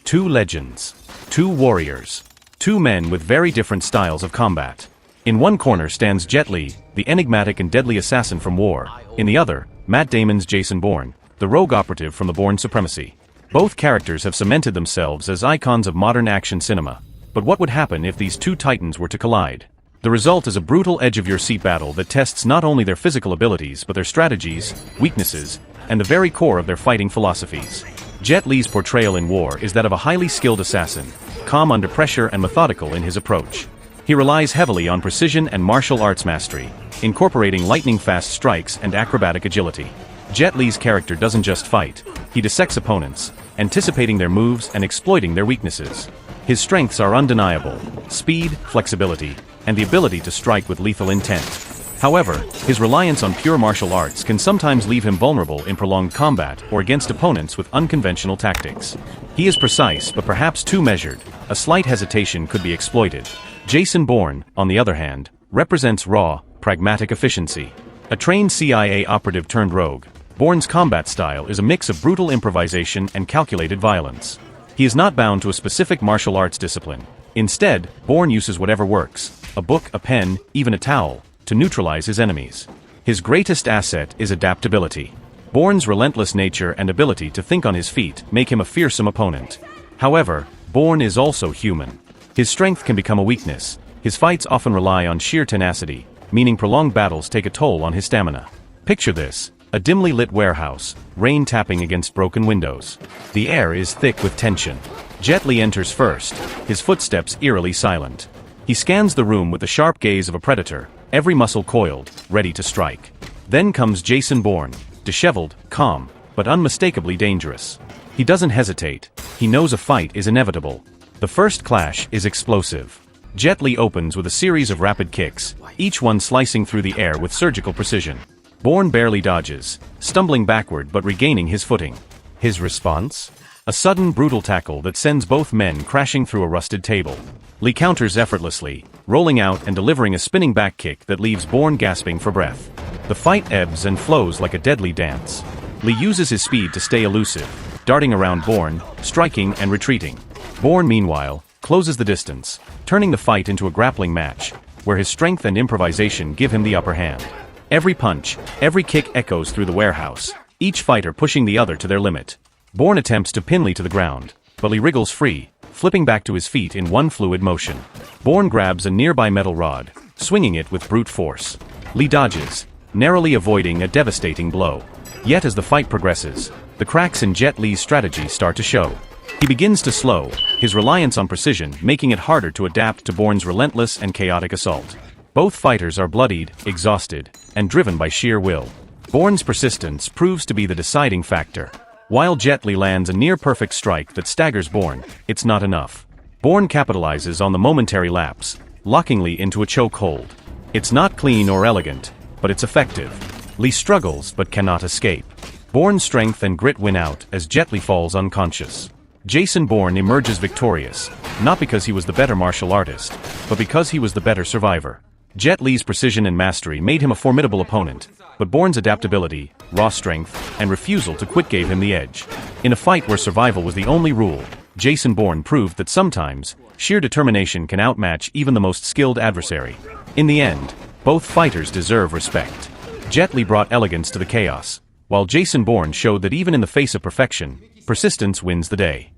Two legends. Two warriors. Two men with very different styles of combat. In one corner stands Jet Li, the enigmatic and deadly assassin from War. In the other, Matt Damon's Jason Bourne, the rogue operative from the Bourne Supremacy. Both characters have cemented themselves as icons of modern action cinema. But what would happen if these two titans were to collide? The result is a brutal edge-of-your-seat battle that tests not only their physical abilities but their strategies, weaknesses, and the very core of their fighting philosophies. Jet Li's portrayal in War is that of a highly skilled assassin, calm under pressure and methodical in his approach. He relies heavily on precision and martial arts mastery, incorporating lightning-fast strikes and acrobatic agility. Jet Li's character doesn't just fight, he dissects opponents, anticipating their moves and exploiting their weaknesses. His strengths are undeniable: speed, flexibility, and the ability to strike with lethal intent. However, his reliance on pure martial arts can sometimes leave him vulnerable in prolonged combat or against opponents with unconventional tactics. He is precise but perhaps too measured. A slight hesitation could be exploited. Jason Bourne, on the other hand, represents raw, pragmatic efficiency. A trained CIA operative turned rogue, Bourne's combat style is a mix of brutal improvisation and calculated violence. He is not bound to a specific martial arts discipline. Instead, Bourne uses whatever works: a book, a pen, even a towel, to neutralize his enemies. His greatest asset is adaptability. Bourne's relentless nature and ability to think on his feet make him a fearsome opponent. However, Bourne is also human. His strength can become a weakness. His fights often rely on sheer tenacity, meaning prolonged battles take a toll on his stamina. Picture this: a dimly lit warehouse, rain tapping against broken windows. The air is thick with tension. Jet Li enters first, his footsteps eerily silent. He scans the room with the sharp gaze of a predator, every muscle coiled, ready to strike. Then comes Jason Bourne, disheveled, calm, but unmistakably dangerous. He doesn't hesitate. He knows a fight is inevitable. The first clash is explosive. Jet Li opens with a series of rapid kicks, each one slicing through the air with surgical precision. Bourne barely dodges, stumbling backward but regaining his footing. His response? A sudden, brutal tackle that sends both men crashing through a rusted table. Li counters effortlessly, rolling out and delivering a spinning back kick that leaves Bourne gasping for breath. The fight ebbs and flows like a deadly dance. Li uses his speed to stay elusive, darting around Bourne, striking and retreating. Bourne, meanwhile, closes the distance, turning the fight into a grappling match, where his strength and improvisation give him the upper hand. Every punch, every kick echoes through the warehouse, each fighter pushing the other to their limit. Bourne attempts to pin Li to the ground, but Li wriggles free, flipping back to his feet in one fluid motion. Bourne grabs a nearby metal rod, swinging it with brute force. Li dodges, narrowly avoiding a devastating blow. Yet as the fight progresses, the cracks in Jet Li's strategy start to show. He begins to slow, his reliance on precision making it harder to adapt to Bourne's relentless and chaotic assault. Both fighters are bloodied, exhausted, and driven by sheer will. Bourne's persistence proves to be the deciding factor. While Jet Li lands a near-perfect strike that staggers Bourne, it's not enough. Bourne capitalizes on the momentary lapse, locking Li into a chokehold. It's not clean or elegant, but it's effective. Li struggles but cannot escape. Bourne's strength and grit win out as Jet Li falls unconscious. Jason Bourne emerges victorious, not because he was the better martial artist, but because he was the better survivor. Jet Li's precision and mastery made him a formidable opponent, but Bourne's adaptability, raw strength, and refusal to quit gave him the edge. In a fight where survival was the only rule, Jason Bourne proved that sometimes, sheer determination can outmatch even the most skilled adversary. In the end, both fighters deserve respect. Jet Li brought elegance to the chaos, while Jason Bourne showed that even in the face of perfection, persistence wins the day.